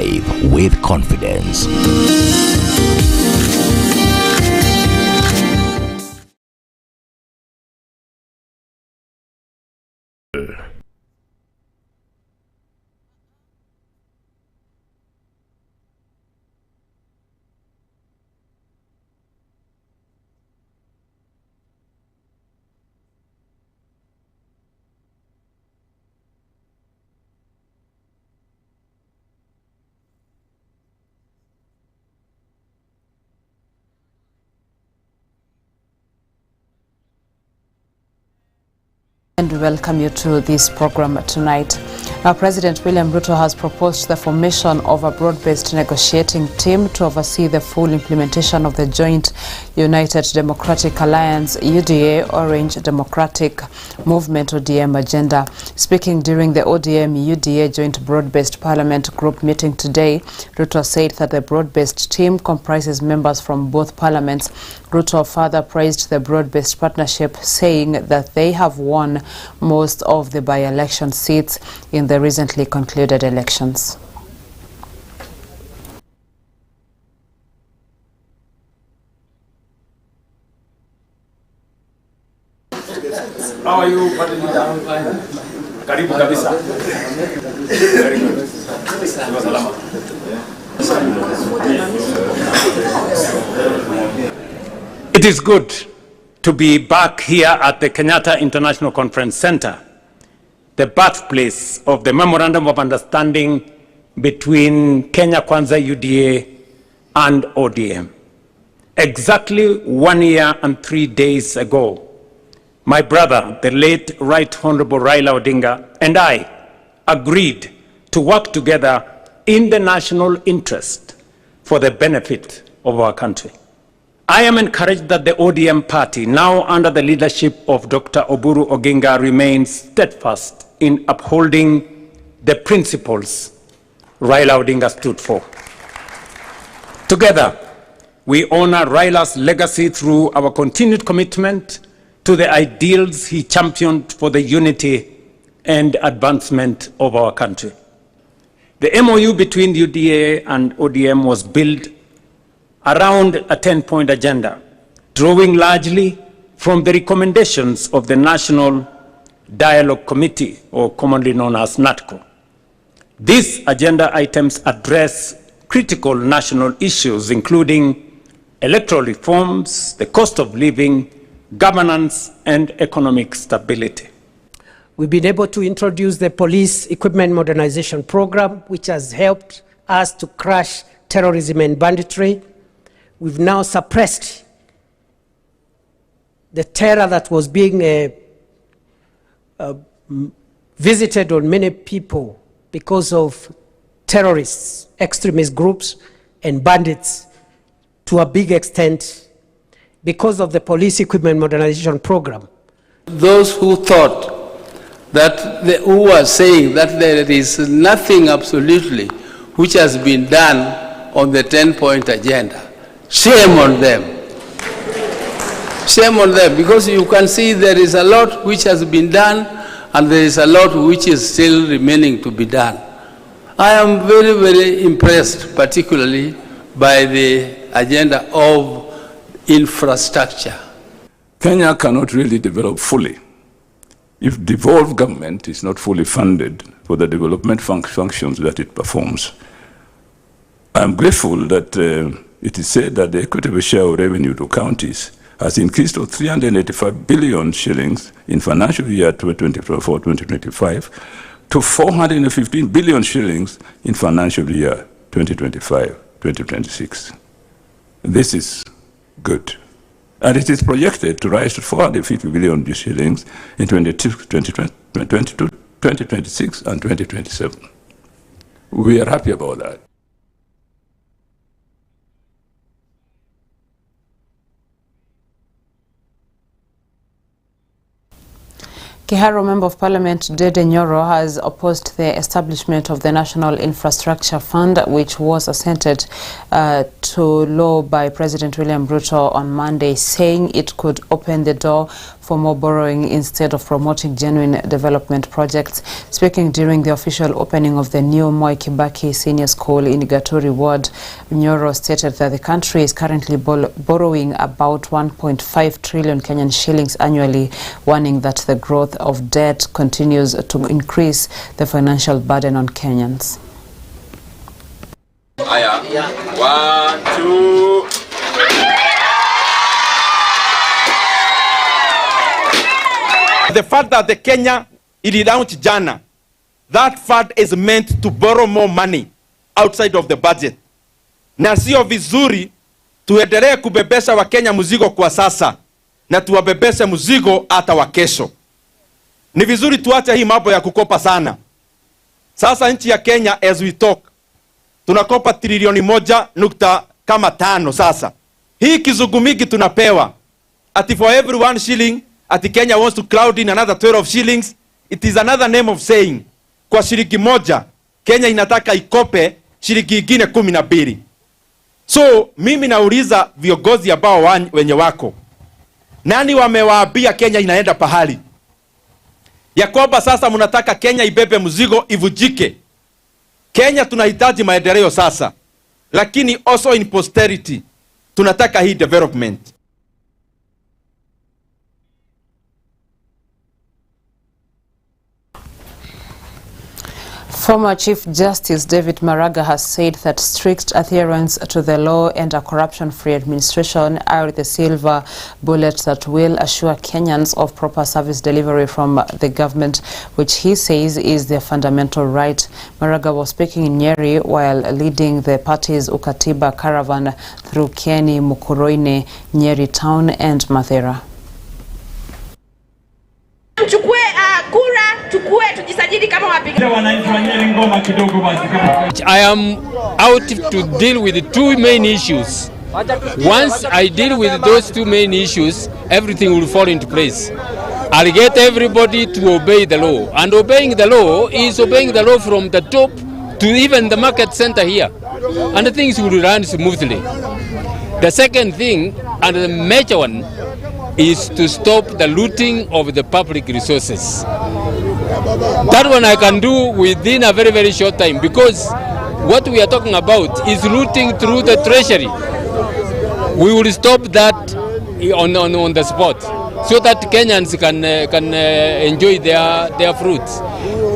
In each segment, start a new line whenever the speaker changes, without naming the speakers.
life with confidence.
And we welcome you to this program tonight. Now, President William Ruto has proposed the formation of a broad-based negotiating team to oversee the full implementation of the joint United Democratic Alliance UDA Orange Democratic Movement ODM agenda. Speaking during the ODM UDA joint broad-based parliament group meeting today, Ruto said that the broad-based team comprises members from both parliaments. Ruto further praised the broad-based partnership, saying that they have won most of the by-election seats in the recently concluded elections.
How are you, Party Leader? Karibu kabisa. Very good. Salama. It is good to be back here at the Kenyatta International Conference Center, the birthplace of the Memorandum of Understanding between Kenya Kwanza UDA and ODM. Exactly 1 year and 3 days ago, my brother, the late Right Honorable Raila Odinga, and I agreed to work together in the national interest for the benefit of our country. I am encouraged that the ODM party, now under the leadership of Dr. Oburu Oginga, remains steadfast in upholding the principles Raila Odinga stood for. Together, we honor Raila's legacy through our continued commitment to the ideals he championed for the unity and advancement of our country. The MOU between UDA and ODM was built around a 10-point agenda, drawing largely from the recommendations of the National Dialogue Committee, or commonly known as NATCO. These agenda items address critical national issues, including electoral reforms, the cost of living, governance, and economic stability.
We've been able to introduce the Police Equipment Modernization Program, which has helped us to crush terrorism and banditry. We've now suppressed the terror that was being visited on many people because of terrorists, extremist groups, and bandits to a big extent because of the Police Equipment Modernization Program.
Those who thought that, who were saying that there is nothing absolutely which has been done on the 10-point agenda, shame on them. Shame on them, because you can see there is a lot which has been done and there is a lot which is still remaining to be done. I am very, very impressed, particularly by the agenda of infrastructure.
Kenya cannot really develop fully if devolved government is not fully funded for the development functions that it performs. I am grateful that it is said that the equitable share of revenue to counties has increased to 385 billion shillings in financial year 2024-2025 to 415 billion shillings in financial year 2025-2026. This is good. And it is projected to rise to 450 billion shillings in 2026 and 2027. We are happy about that.
Kiharu Member of Parliament Dede Nyoro has opposed the establishment of the National Infrastructure Fund, which was assented to law by President William Ruto on Monday, saying it could open the door for for more borrowing instead of promoting genuine development projects. Speaking during the official opening of the new Moi Kibaki Senior School in Gaturi Ward, Nyoro stated that the country is currently borrowing about 1.5 trillion Kenyan shillings annually, warning that the growth of debt continues to increase the financial burden on Kenyans.
One, two.
The fact that the Kenya ililaunched jana, that fund is meant to borrow more money outside of the budget. Na sio vizuri tuendelee kubebesha Wakenya mzigo kwa sasa na tuwabebeshe mzigo hata wa kesho. Ni vizuri tuache hii mambo ya kukopa sana. Sasa nchi ya Kenya as we talk tunakopa trilioni 1.5 sasa. Hii kizungumiki tunapewa ati for every 1 shilling ati Kenya wants to crowd in another 12 shillings. It is another name of saying kwa shilingi moja Kenya inataka ikope shilingi ingine 12. So mimi nauliza viongozi ambao wenye wako, nani wamewaambia Kenya inaenda pahali ya kwamba sasa mnataka Kenya ibebe mzigo ivujike? Kenya tunahitaji maendeleo sasa, lakini also in posterity tunataka hii development.
Former Chief Justice David Maraga has said that strict adherence to the law and a corruption-free administration are the silver bullet that will assure Kenyans of proper service delivery from the government, which he says is their fundamental right. Maraga was speaking in Nyeri while leading the party's Ukatiba caravan through Kieni, Mukuroine, Nyeri town and Mathera.
I am out to deal with the two main issues. Once I deal with those two main issues, everything will fall into place. I'll get everybody to obey the law. And obeying the law is obeying the law from the top to even the market center here. And the things will run smoothly. The second thing, and the major one, is to stop the looting of the public resources. That one I can do within a very, very short time, because what we are talking about is looting through the treasury. We will stop that on the spot, so that Kenyans can enjoy their fruits.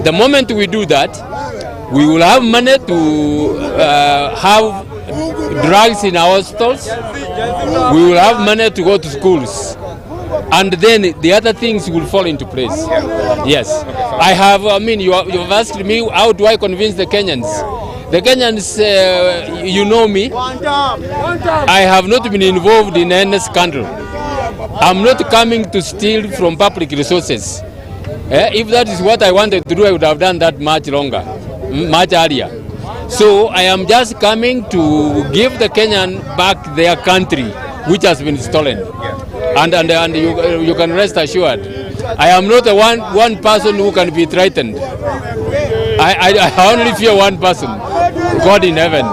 The moment we do that, we will have money to have drugs in our hospitals. We will have money to go to schools. And then the other things will fall into place. Yes. You have asked me, how do I convince the Kenyans? The Kenyans, you know me. I have not been involved in any scandal. I'm not coming to steal from public resources. If that is what I wanted to do, I would have done that much longer, much earlier. So I am just coming to give the Kenyan back their country, which has been stolen. And you can rest assured, I am not one person who can be threatened. I only fear one person, God in heaven.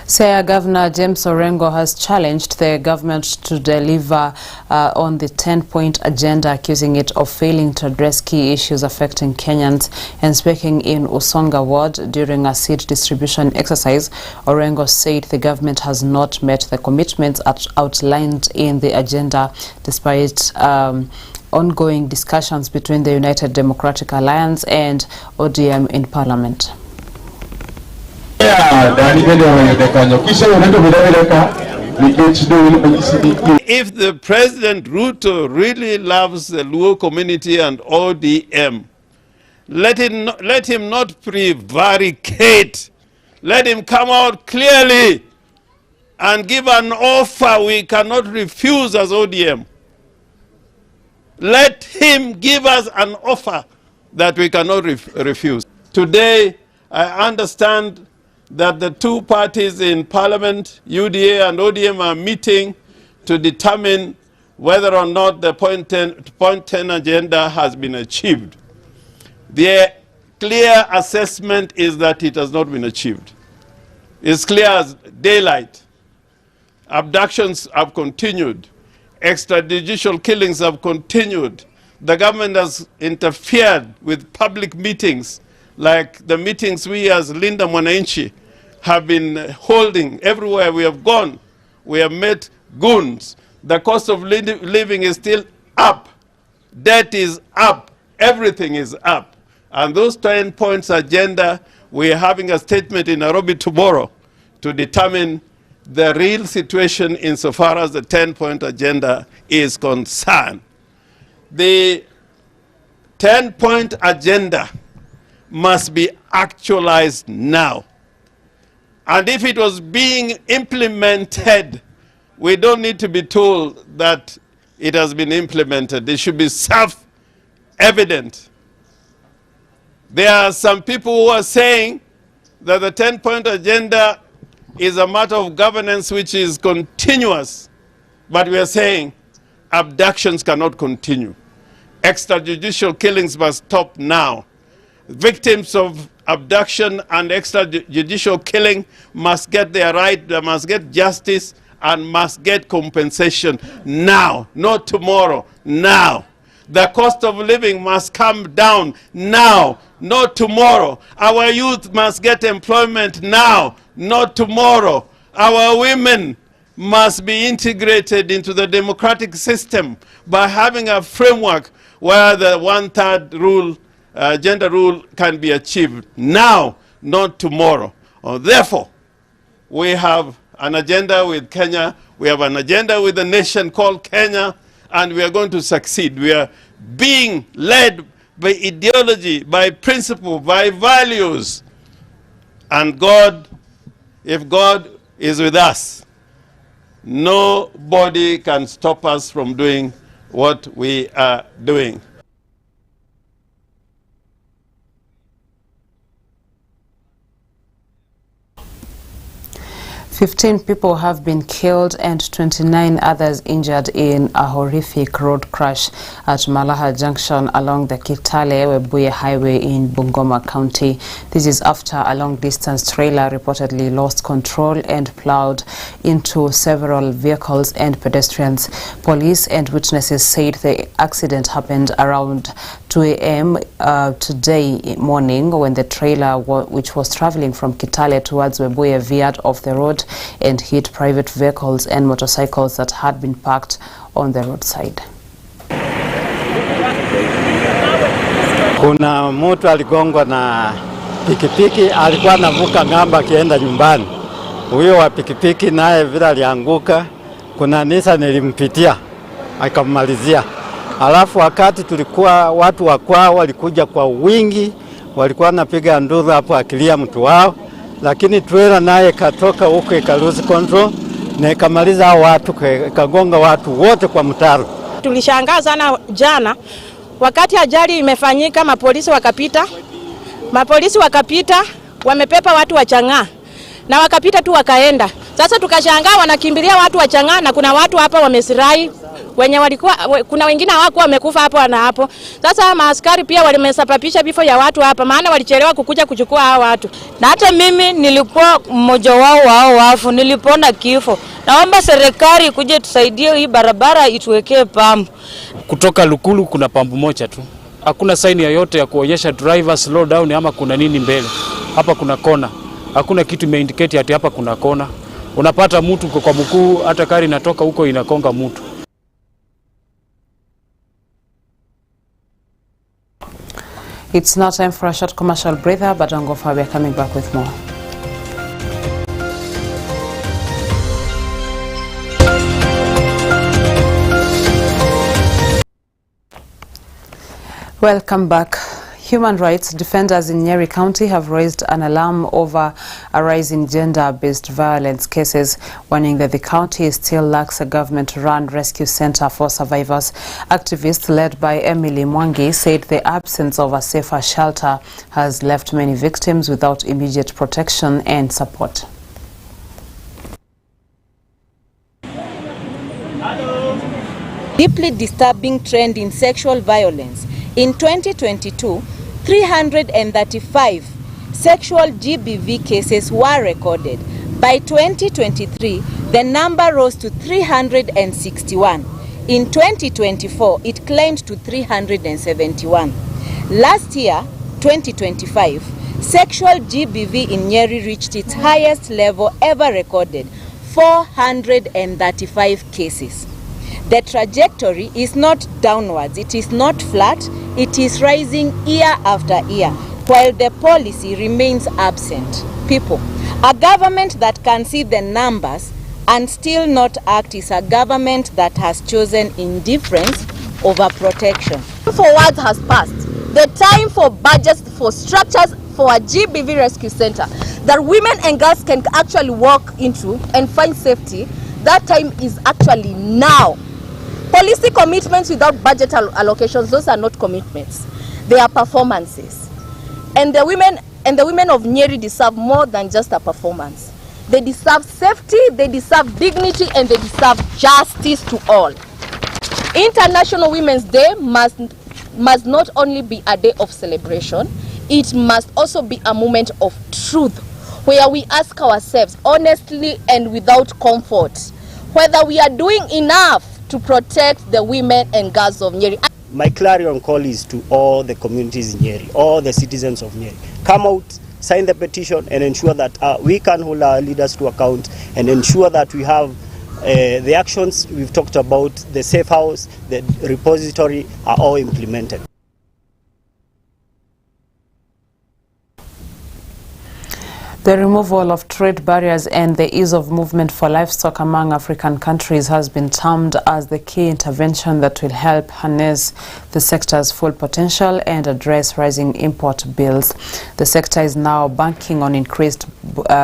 Siaya Governor James Orengo has challenged the government to deliver on the 10-point agenda, accusing it of failing to address key issues affecting Kenyans. And speaking in Usonga Ward during a seed distribution exercise, Orengo said the government has not met the commitments outlined in the agenda, despite ongoing discussions between the United Democratic Alliance and ODM in Parliament.
If the President Ruto really loves the Luo community and ODM, let him not prevaricate. Let him come out clearly and give an offer we cannot refuse as ODM. Let him give us an offer that we cannot refuse. Today, I understand that the two parties in Parliament, UDA and ODM, are meeting to determine whether or not the point 10 agenda has been achieved. The clear assessment is that it has not been achieved. It's clear as daylight. Abductions have continued. Extrajudicial killings have continued. The government has interfered with public meetings, like the meetings we as Linda Mwananchi have been holding. Everywhere we have gone, we have met goons. The cost of living is still up. Debt is up. Everything is up. And those 10 points agenda, we are having a statement in Nairobi tomorrow to determine the real situation insofar as the 10-point agenda is concerned. The 10-point agenda must be actualized now. And if it was being implemented, we don't need to be told that it has been implemented. It should be self-evident. There are some people who are saying that the 10-point agenda is a matter of governance which is continuous. But we are saying abductions cannot continue. Extrajudicial killings must stop now. Victims of abduction and extrajudicial killing must get their right, they must get justice and must get compensation now, not tomorrow, now. The cost of living must come down now, not tomorrow. Our youth must get employment now, not tomorrow. Our women must be integrated into the democratic system by having a framework where the one-third rule, gender rule can be achieved now, not tomorrow. Therefore, we have an agenda with Kenya, we have an agenda with a nation called Kenya, and we are going to succeed. We are being led by ideology, by principle, by values. And God, if God is with us, nobody can stop us from doing what we are doing.
"15 people have been killed and 29 others injured in a horrific road crash at Malaha Junction along the Kitale-Webuye Highway in Bungoma County. This is after a long-distance trailer reportedly lost control and plowed into several vehicles and pedestrians. Police and witnesses said the accident happened around 2 a.m. Today morning when the trailer, which was traveling from Kitale towards Webuye, veered off the road and hit private vehicles and motorcycles that had been parked on the roadside.
Kuna mtu aligongwa na pikipiki, alikuwa anavuka ng'ambo akienda nyumbani. Huyo wa pikipiki naye vile alianguka, kuna nisa nilimpitia akamalizia. Alafu wakati tulikuwa watu wa kwao walikuja kwa wingi, walikuwa napiga nduru hapo akilia mtu wao, lakini trailer naye katoka huko ikaluzi control na ikamaliza hao watu, ikagonga watu wote kwa mtaro.
Tulishangaa sana jana wakati ajali imefanyika, mapolisi wakapita wamepepa watu wa Chang'aa na wakapita tu wakaenda. Sasa tukashangaa wanakimbilia watu wa Chang'aa na kuna watu hapa wamesirai wenye walikuwa, kuna wengine hawakuwa wamekufa hapo na hapo. Sasa maaskari pia walimesababisha vifo ya watu hapa, maana walichelewa kukuja kuchukua hao watu.
Na hata mimi nilikuwa mmoja wao wafu, nilipona kifo. Naomba serikali kuje tusaidie hii barabara ituwekee pampu.
Kutoka Lukulu kuna pampu moja tu. Hakuna saini yoyote ya kuonyesha driver slow down ama kuna nini mbele. Hapa kuna kona. Hakuna kitu imeindicate ati hapa kuna kona. Unapata mtu kwa mkuu, hata kari inatoka huko inakonga mtu.
It's now time for a short commercial breather, but don't go far, we are coming back with more. Welcome back. Human rights defenders in Nyeri County have raised an alarm over a rise in gender-based violence cases, warning that the county still lacks a government-run rescue center for survivors. Activists led by Emily Mwangi said the absence of a safer shelter has left many victims without immediate protection and support.
Deeply disturbing trend in sexual violence. In 2022, 335 sexual GBV cases were recorded. By 2023, The number rose to 361. In 2024, it climbed to 371. Last year, 2025, sexual GBV in Nyeri reached its highest level ever recorded, 435 cases. The trajectory is not downwards, it is not flat, it is rising year after year, while the policy remains absent. People, a government that can see the numbers and still not act is a government that has chosen indifference over protection.
Forward has passed. The time for budgets, for structures, for a GBV rescue center that women and girls can actually walk into and find safety, that time is actually now. Policy commitments without budget allocations, those are not commitments. They are performances. And the women of Nyeri deserve more than just a performance. They deserve safety, they deserve dignity, and they deserve justice to all. International Women's Day must not only be a day of celebration, it must also be a moment of truth, where we ask ourselves honestly and without comfort whether we are doing enough to protect the women and girls of Nyeri.
My clarion call is to all the communities in Nyeri, all the citizens of Nyeri. Come out, sign the petition, and ensure that we can hold our leaders to account and ensure that we have the actions we've talked about, the safe house, the repository, are all implemented.
The removal of trade barriers and the ease of movement for livestock among African countries has been termed as the key intervention that will help harness the sector's full potential and address rising import bills. The sector is now banking on increased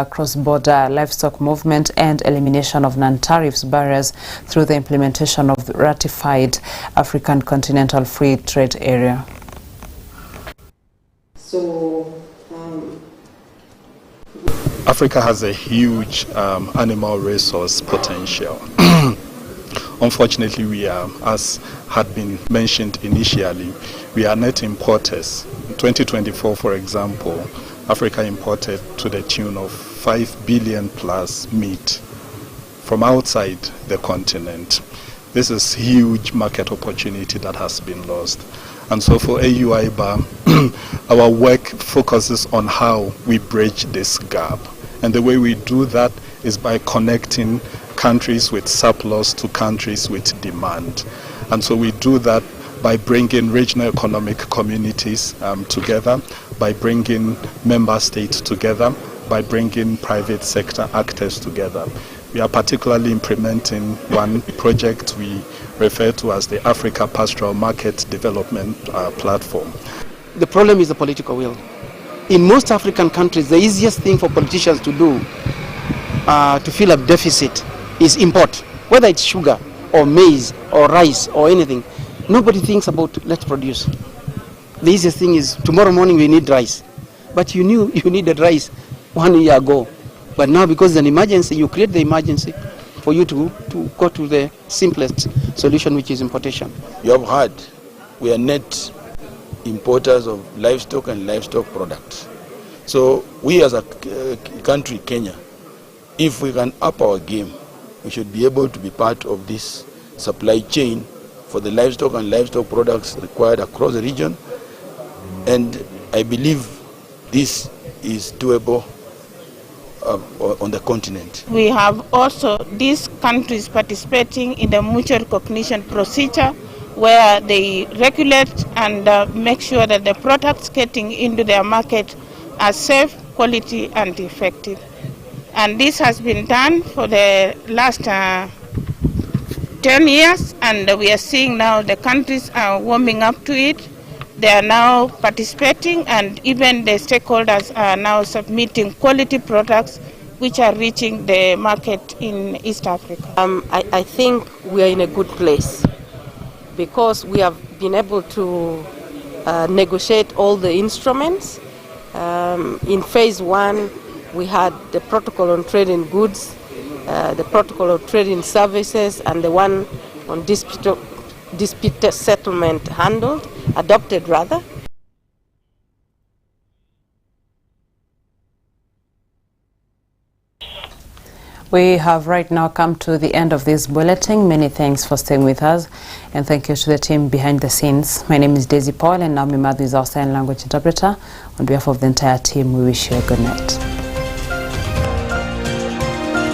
cross-border livestock movement and elimination of non-tariff barriers through the implementation of the ratified African Continental Free Trade Area.
Africa has a huge animal resource potential. Unfortunately, we are, as had been mentioned initially, we are net importers. In 2024, for example, Africa imported to the tune of 5 billion plus meat from outside the continent. This is huge market opportunity that has been lost. And so for AUIBA, our work focuses on how we bridge this gap. And the way we do that is by connecting countries with surplus to countries with demand. And so we do that by bringing regional economic communities together, by bringing member states together, by bringing private sector actors together. We are particularly implementing one project we refer to as the Africa Pastoral Market Development Platform.
The problem is the political will. In most African countries, the easiest thing for politicians to do to fill up deficit is import, whether it's sugar or maize or rice or anything. Nobody thinks about let's produce. The easiest thing is tomorrow morning we need rice. But you knew you needed rice 1 year ago. But now because it's an emergency, you create the emergency for you to go to the simplest solution, which is importation.
You have heard, we are net importers of livestock and livestock products. So we as a country, Kenya, if we can up our game, we should be able to be part of this supply chain for the livestock and livestock products required across the region. And I believe this is doable on the continent.
We have also these countries participating in the mutual recognition procedure where they regulate and make sure that the products getting into their market are safe, quality and effective. And this has been done for the last 10 years, and we are seeing now the countries are warming up to it. They are now participating, and even the stakeholders are now submitting quality products which are reaching the market in East Africa.
I think we are in a good place because we have been able to negotiate all the instruments. In phase 1, we had the protocol on trade in goods, the protocol on trade in services, and the one on dispute settlement adopted rather.
We have right now come to the end of this bulletin. Many thanks for staying with us, and thank you to the team behind the scenes. My name is Daisy Paul, and Naomi Madhu is our sign language interpreter. On behalf of the entire team, we wish you a good night.